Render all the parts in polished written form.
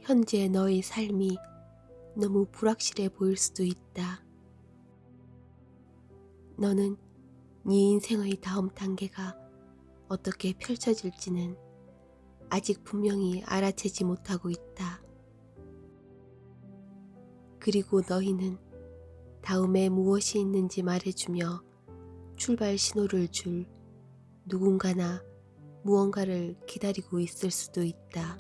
현재 너의 삶이 너무 불확실해 보일 수도 있다. 너는 네 인생의 다음 단계가 어떻게 펼쳐질지는 아직 분명히 알아채지 못하고 있다. 그리고 너희는 다음에 무엇이 있는지 말해주며 출발 신호를 줄 누군가나 무언가를 기다리고 있을 수도 있다.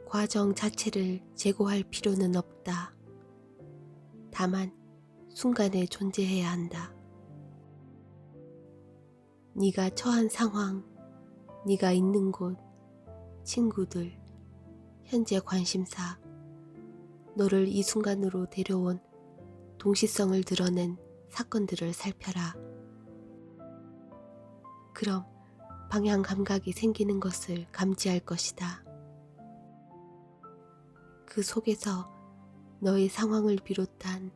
과정 자체를 제고할 필요는 없다. 다만 순간에 존재해야 한다. 네가 처한 상황, 네가 있는 곳, 친구들, 현재 관심사, 너를 이 순간으로 데려온 동시성을 드러낸 사건들을 살펴라. 그럼 방향 감각이 생기는 것을 감지할 것이다. 그 속에서 너의 상황을 비롯한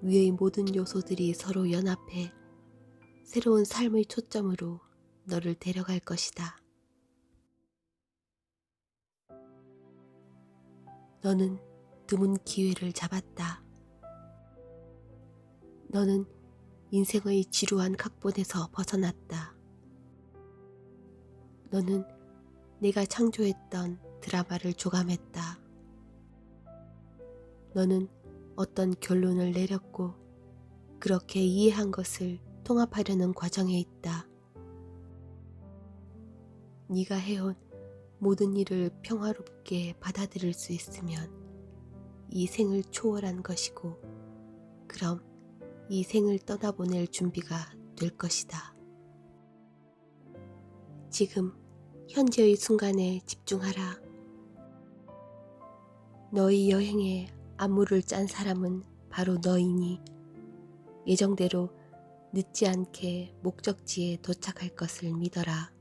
위의 모든 요소들이 서로 연합해 새로운 삶의 초점으로 너를 데려갈 것이다. 너는 드문 기회를 잡았다. 너는 인생의 지루한 각본에서 벗어났다. 너는 내가 창조했던 드라마를 조감했다. 너는 어떤 결론을 내렸고 그렇게 이해한 것을 통합하려는 과정에 있다. 네가 해온 모든 일을 평화롭게 받아들일 수 있으면 이 생을 초월한 것이고 그럼 이 생을 떠나보낼 준비가 될 것이다. 지금 현재의 순간에 집중하라. 너의 여행에 안무를 짠 사람은 바로 너이니 예정대로 늦지 않게 목적지에 도착할 것을 믿어라.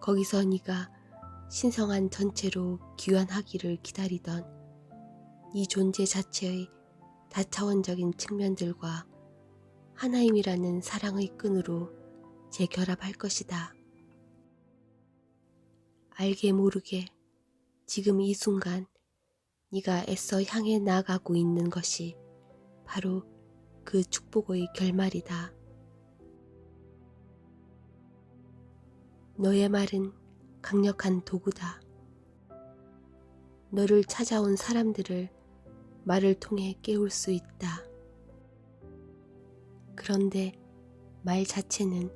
거기서 네가 신성한 전체로 귀환하기를 기다리던 이 존재 자체의 다차원적인 측면들과 하나임이라는 사랑의 끈으로 재결합할 것이다. 알게 모르게 지금 이 순간 네가 애써 향해 나아가고 있는 것이 바로 그 축복의 결말이다. 너의 말은 강력한 도구다. 너를 찾아온 사람들을 말을 통해 깨울 수 있다. 그런데 말 자체는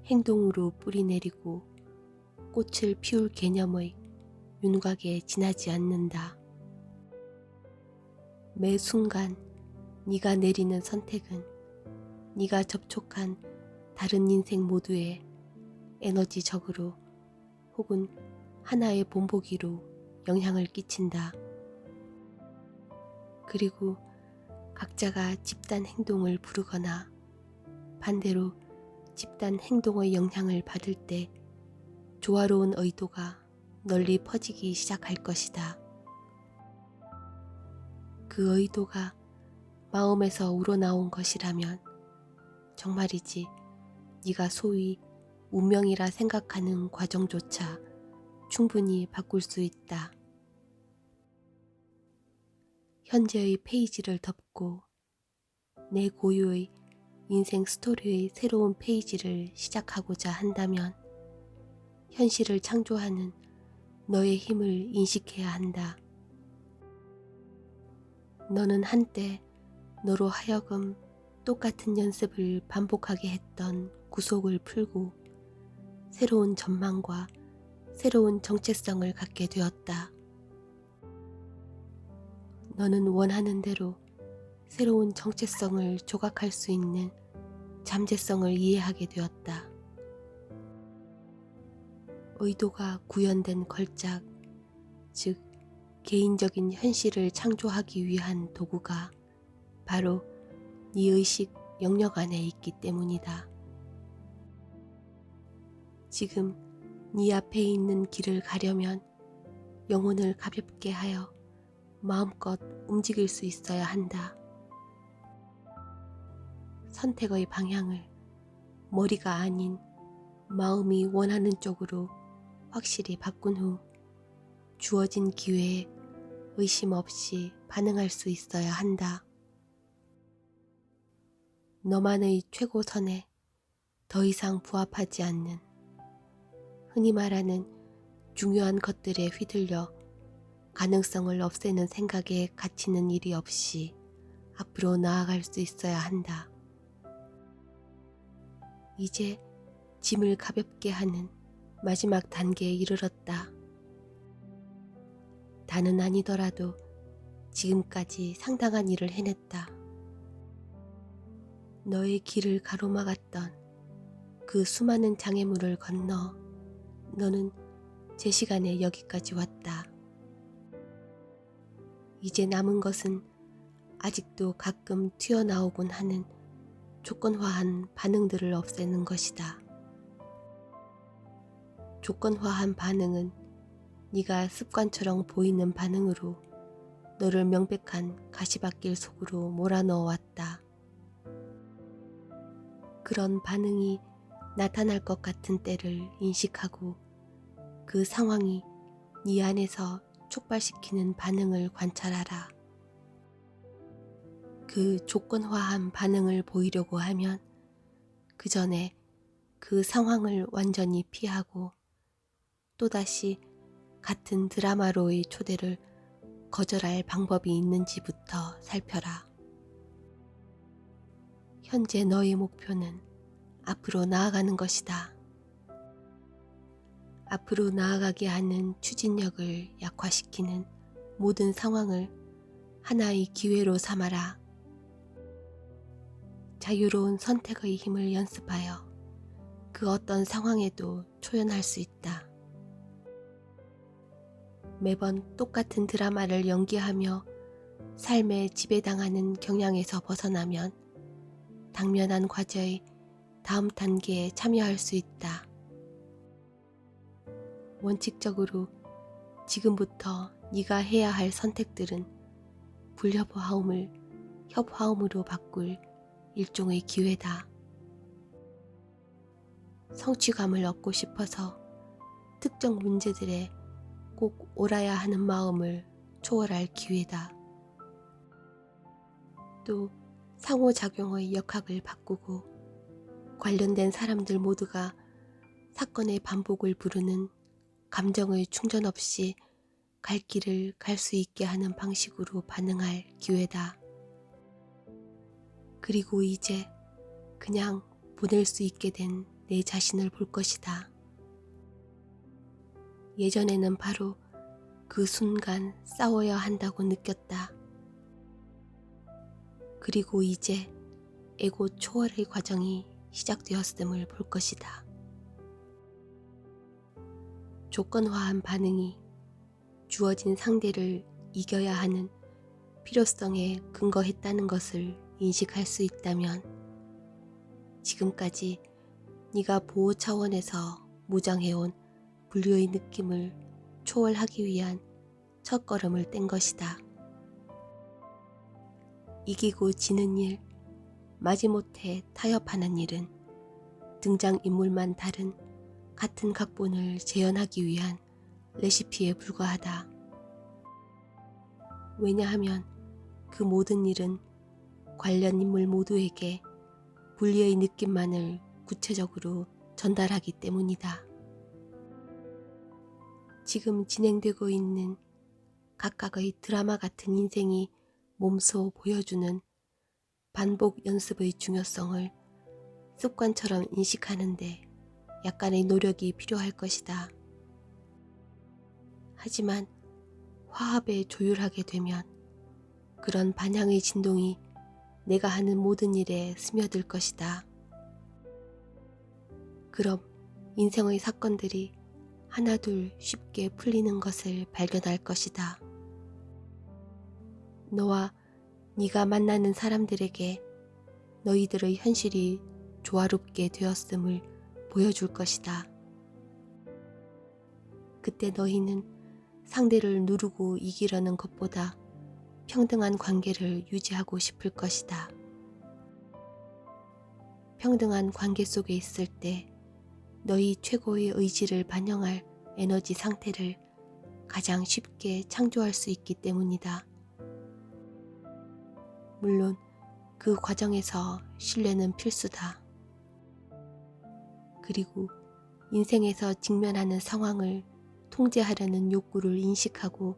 행동으로 뿌리내리고 꽃을 피울 개념의 윤곽에 지나지 않는다. 매 순간 네가 내리는 선택은 네가 접촉한 다른 인생 모두에 에너지적으로 혹은 하나의 본보기로 영향을 끼친다. 그리고 각자가 집단 행동을 부르거나 반대로 집단 행동의 영향을 받을 때 조화로운 의도가 널리 퍼지기 시작할 것이다. 그 의도가 마음에서 우러나온 것이라면 정말이지 네가 소위 운명이라 생각하는 과정조차 충분히 바꿀 수 있다. 현재의 페이지를 덮고 내 고유의 인생 스토리의 새로운 페이지를 시작하고자 한다면 현실을 창조하는 너의 힘을 인식해야 한다. 너는 한때 너로 하여금 똑같은 연습을 반복하게 했던 구속을 풀고 새로운 전망과 새로운 정체성을 갖게 되었다. 너는 원하는 대로 새로운 정체성을 조각할 수 있는 잠재성을 이해하게 되었다. 의도가 구현된 걸작, 즉 개인적인 현실을 창조하기 위한 도구가 바로 네 의식 영역 안에 있기 때문이다. 지금 네 앞에 있는 길을 가려면 영혼을 가볍게 하여 마음껏 움직일 수 있어야 한다. 선택의 방향을 머리가 아닌 마음이 원하는 쪽으로 확실히 바꾼 후 주어진 기회에 의심 없이 반응할 수 있어야 한다. 너만의 최고선에 더 이상 부합하지 않는, 흔히 말하는 중요한 것들에 휘둘려 가능성을 없애는 생각에 갇히는 일이 없이 앞으로 나아갈 수 있어야 한다. 이제 짐을 가볍게 하는 마지막 단계에 이르렀다. 다는 아니더라도 지금까지 상당한 일을 해냈다. 너의 길을 가로막았던 그 수많은 장애물을 건너 너는 제 시간에 여기까지 왔다. 이제 남은 것은 아직도 가끔 튀어나오곤 하는 조건화한 반응들을 없애는 것이다. 조건화한 반응은 네가 습관처럼 보이는 반응으로 너를 명백한 가시밭길 속으로 몰아넣어 왔다. 그런 반응이 나타날 것 같은 때를 인식하고 그 상황이 네 안에서 촉발시키는 반응을 관찰하라. 그 조건화한 반응을 보이려고 하면 그 전에 그 상황을 완전히 피하고 또다시 같은 드라마로의 초대를 거절할 방법이 있는지부터 살펴라. 현재 너의 목표는 앞으로 나아가는 것이다. 앞으로 나아가게 하는 추진력을 약화시키는 모든 상황을 하나의 기회로 삼아라. 자유로운 선택의 힘을 연습하여 그 어떤 상황에도 초연할 수 있다. 매번 똑같은 드라마를 연기하며 삶에 지배당하는 경향에서 벗어나면 당면한 과제의 다음 단계에 참여할 수 있다. 원칙적으로 지금부터 네가 해야 할 선택들은 불협화음을 협화음으로 바꿀 일종의 기회다. 성취감을 얻고 싶어서 특정 문제들에 꼭 옳아야 하는 마음을 초월할 기회다. 또 상호작용의 역학을 바꾸고 관련된 사람들 모두가 사건의 반복을 부르는 감정의 충전 없이 갈 길을 갈 수 있게 하는 방식으로 반응할 기회다. 그리고 이제 그냥 보낼 수 있게 된 내 자신을 볼 것이다. 예전에는 바로 그 순간 싸워야 한다고 느꼈다. 그리고 이제 에고 초월의 과정이 시작되었음을 볼 것이다. 조건화한 반응이 주어진 상대를 이겨야 하는 필요성에 근거했다는 것을 인식할 수 있다면 지금까지 네가 보호 차원에서 무장해온 분류의 느낌을 초월하기 위한 첫걸음을 뗀 것이다. 이기고 지는 일, 마지못해 타협하는 일은 등장인물만 다른 같은 각본을 재현하기 위한 레시피에 불과하다. 왜냐하면 그 모든 일은 관련 인물 모두에게 분리의 느낌만을 구체적으로 전달하기 때문이다. 지금 진행되고 있는 각각의 드라마 같은 인생이 몸소 보여주는 반복 연습의 중요성을 습관처럼 인식하는데 약간의 노력이 필요할 것이다. 하지만 화합에 조율하게 되면 그런 반향의 진동이 내가 하는 모든 일에 스며들 것이다. 그럼 인생의 사건들이 하나둘 쉽게 풀리는 것을 발견할 것이다. 너와 네가 만나는 사람들에게 너희들의 현실이 조화롭게 되었음을 보여줄 것이다. 그때 너희는 상대를 누르고 이기려는 것보다 평등한 관계를 유지하고 싶을 것이다. 평등한 관계 속에 있을 때 너희 최고의 의지를 반영할 에너지 상태를 가장 쉽게 창조할 수 있기 때문이다. 물론 그 과정에서 신뢰는 필수다. 그리고 인생에서 직면하는 상황을 통제하려는 욕구를 인식하고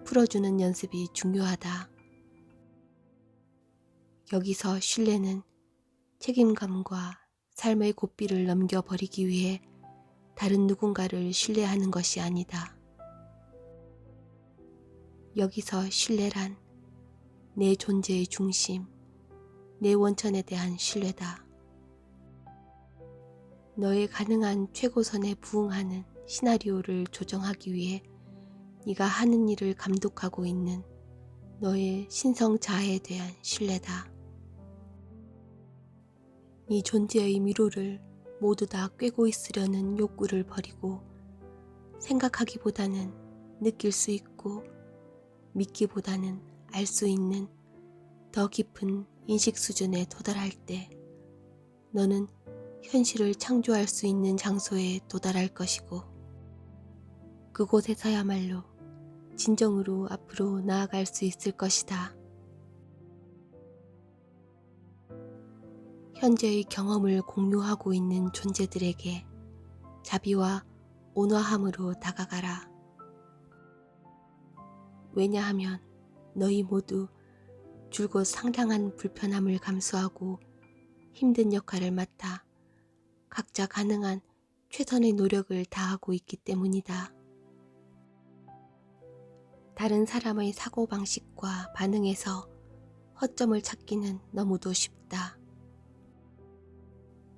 풀어주는 연습이 중요하다. 여기서 신뢰는 책임감과 삶의 고삐를 넘겨버리기 위해 다른 누군가를 신뢰하는 것이 아니다. 여기서 신뢰란 내 존재의 중심, 내 원천에 대한 신뢰다. 너의 가능한 최고선에 부응하는 시나리오를 조정하기 위해 네가 하는 일을 감독하고 있는 너의 신성 자아에 대한 신뢰다. 네 존재의 미로를 모두 다 꿰고 있으려는 욕구를 버리고 생각하기보다는 느낄 수 있고 믿기보다는 알 수 있는 더 깊은 인식 수준에 도달할 때 너는 현실을 창조할 수 있는 장소에 도달할 것이고 그곳에서야말로 진정으로 앞으로 나아갈 수 있을 것이다. 현재의 경험을 공유하고 있는 존재들에게 자비와 온화함으로 다가가라. 왜냐하면 너희 모두 줄곧 상당한 불편함을 감수하고 힘든 역할을 맡아 각자 가능한 최선의 노력을 다하고 있기 때문이다. 다른 사람의 사고방식과 반응에서 허점을 찾기는 너무도 쉽다.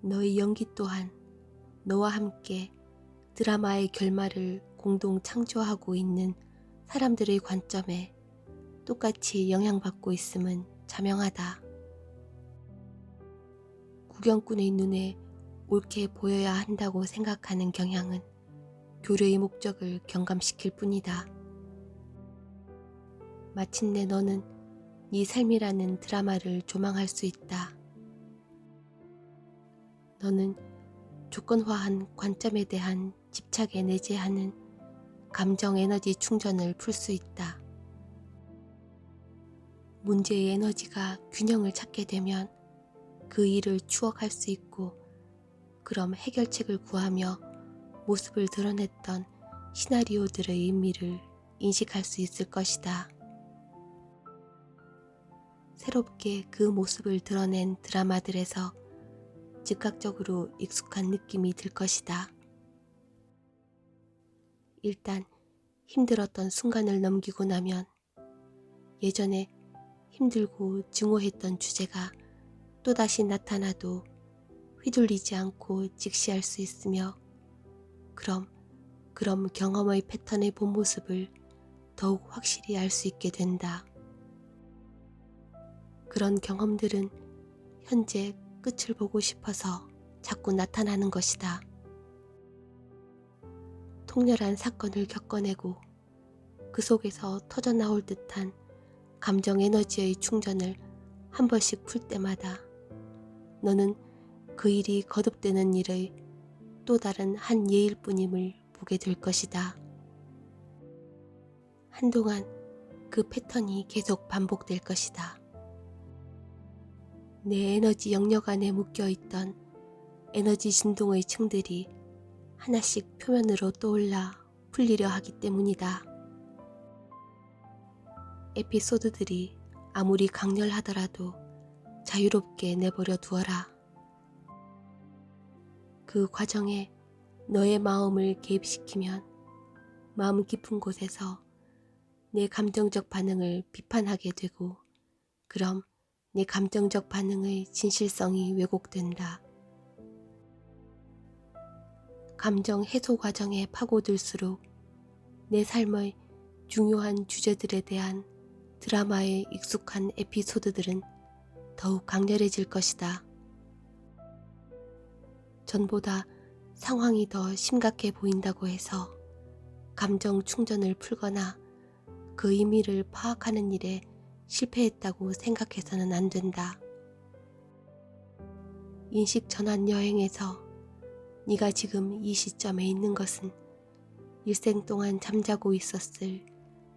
너의 연기 또한 너와 함께 드라마의 결말을 공동 창조하고 있는 사람들의 관점에 똑같이 영향받고 있음은 자명하다. 구경꾼의 눈에 옳게 보여야 한다고 생각하는 경향은 교류의 목적을 경감시킬 뿐이다. 마침내 너는 네 삶이라는 드라마를 조망할 수 있다. 너는 조건화한 관점에 대한 집착에 내재하는 감정 에너지 충전을 풀 수 있다. 문제의 에너지가 균형을 찾게 되면 그 일을 추억할 수 있고 그럼 해결책을 구하며 모습을 드러냈던 시나리오들의 의미를 인식할 수 있을 것이다. 새롭게 그 모습을 드러낸 드라마들에서 즉각적으로 익숙한 느낌이 들 것이다. 일단 힘들었던 순간을 넘기고 나면 예전에 힘들고 증오했던 주제가 또다시 나타나도 휘둘리지 않고 직시할 수 있으며 그럼 경험의 패턴의 본 모습을 더욱 확실히 알 수 있게 된다. 그런 경험들은 현재 끝을 보고 싶어서 자꾸 나타나는 것이다. 통렬한 사건을 겪어내고 그 속에서 터져나올 듯한 감정 에너지의 충전을 한 번씩 풀 때마다 너는 그 일이 거듭되는 일의 또 다른 한 예일 뿐임을 보게 될 것이다. 한동안 그 패턴이 계속 반복될 것이다. 내 에너지 영역 안에 묶여있던 에너지 진동의 층들이 하나씩 표면으로 떠올라 풀리려 하기 때문이다. 에피소드들이 아무리 강렬하더라도 자유롭게 내버려 두어라. 그 과정에 너의 마음을 개입시키면 마음 깊은 곳에서 내 감정적 반응을 비판하게 되고 그럼 내 감정적 반응의 진실성이 왜곡된다. 감정 해소 과정에 파고들수록 내 삶의 중요한 주제들에 대한 드라마에 익숙한 에피소드들은 더욱 강렬해질 것이다. 전보다 상황이 더 심각해 보인다고 해서 감정 충전을 풀거나 그 의미를 파악하는 일에 실패했다고 생각해서는 안 된다. 인식 전환 여행에서 네가 지금 이 시점에 있는 것은 일생 동안 잠자고 있었을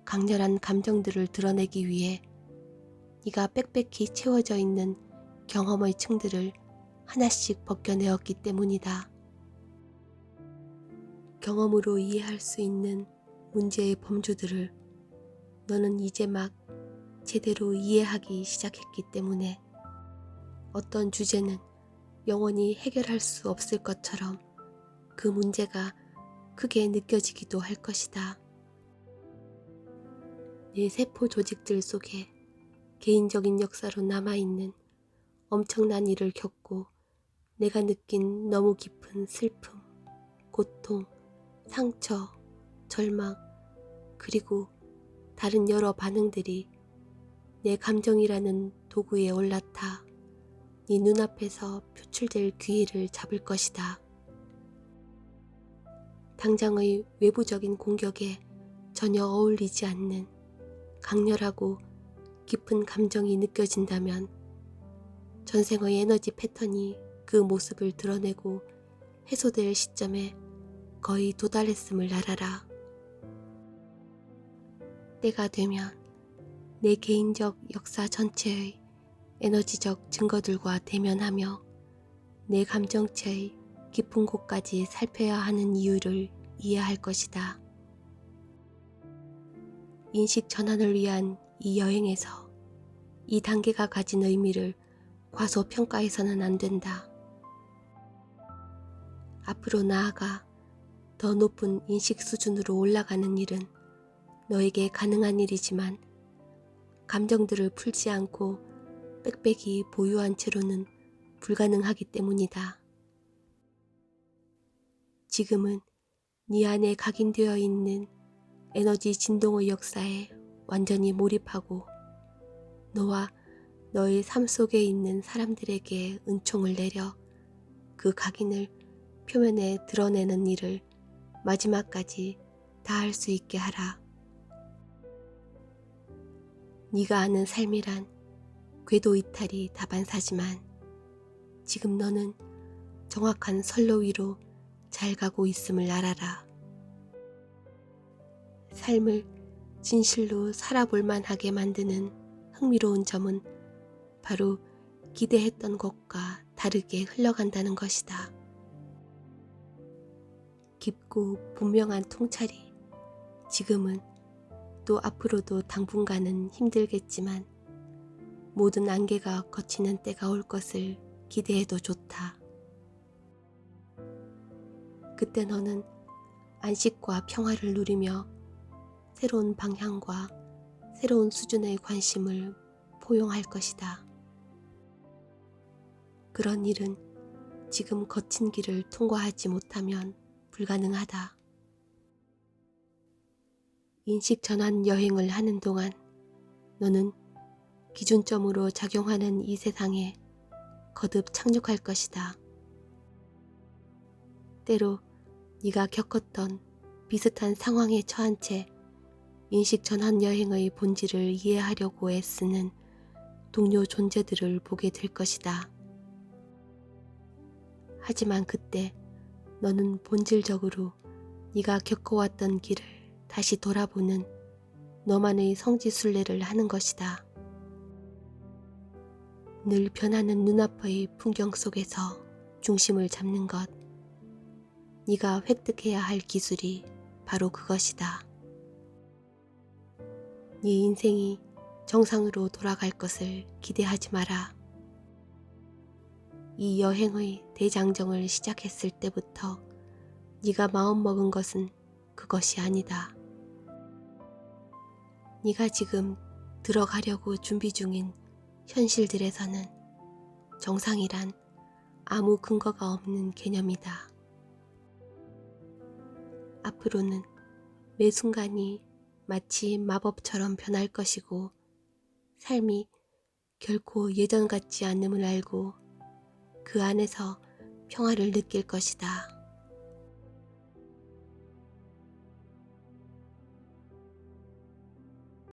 강렬한 감정들을 드러내기 위해 네가 빽빽히 채워져 있는 경험의 층들을 하나씩 벗겨내었기 때문이다. 경험으로 이해할 수 있는 문제의 범주들을 너는 이제 막 제대로 이해하기 시작했기 때문에 어떤 주제는 영원히 해결할 수 없을 것처럼 그 문제가 크게 느껴지기도 할 것이다. 내 세포 조직들 속에 개인적인 역사로 남아있는 엄청난 일을 겪고 내가 느낀 너무 깊은 슬픔, 고통, 상처, 절망, 그리고 다른 여러 반응들이 내 감정이라는 도구에 올라타 네 눈앞에서 표출될 기회를 잡을 것이다. 당장의 외부적인 공격에 전혀 어울리지 않는 강렬하고 깊은 감정이 느껴진다면 전생의 에너지 패턴이 그 모습을 드러내고 해소될 시점에 거의 도달했음을 알아라. 때가 되면 내 개인적 역사 전체의 에너지적 증거들과 대면하며 내 감정체의 깊은 곳까지 살펴야 하는 이유를 이해할 것이다. 인식 전환을 위한 이 여행에서 이 단계가 가진 의미를 과소평가해서는 안 된다. 앞으로 나아가 더 높은 인식 수준으로 올라가는 일은 너에게 가능한 일이지만 감정들을 풀지 않고 빽빽이 보유한 채로는 불가능하기 때문이다. 지금은 네 안에 각인되어 있는 에너지 진동의 역사에 완전히 몰입하고 너와 너의 삶 속에 있는 사람들에게 은총을 내려 그 각인을 표면에 드러내는 일을 마지막까지 다 할 수 있게 하라. 네가 아는 삶이란 궤도 이탈이 다반사지만 지금 너는 정확한 선로 위로 잘 가고 있음을 알아라. 삶을 진실로 살아볼 만하게 만드는 흥미로운 점은 바로 기대했던 것과 다르게 흘러간다는 것이다. 깊고 분명한 통찰이 지금은 또 앞으로도 당분간은 힘들겠지만 모든 안개가 걷히는 때가 올 것을 기대해도 좋다. 그때 너는 안식과 평화를 누리며 새로운 방향과 새로운 수준의 관심을 포용할 것이다. 그런 일은 지금 거친 길을 통과하지 못하면 불가능하다. 인식 전환 여행을 하는 동안 너는 기준점으로 작용하는 이 세상에 거듭 착륙할 것이다. 때로 네가 겪었던 비슷한 상황에 처한 채 인식 전환 여행의 본질을 이해하려고 애쓰는 동료 존재들을 보게 될 것이다. 하지만 그때 너는 본질적으로 네가 겪어왔던 길을 다시 돌아보는 너만의 성지순례를 하는 것이다. 늘 변하는 눈앞의 풍경 속에서 중심을 잡는 것, 네가 획득해야 할 기술이 바로 그것이다. 네 인생이 정상으로 돌아갈 것을 기대하지 마라. 이 여행의 대장정을 시작했을 때부터 네가 마음먹은 것은 그것이 아니다. 네가 지금 들어가려고 준비 중인 현실들에서는 정상이란 아무 근거가 없는 개념이다. 앞으로는 매 순간이 마치 마법처럼 변할 것이고 삶이 결코 예전 같지 않음을 알고 그 안에서 평화를 느낄 것이다.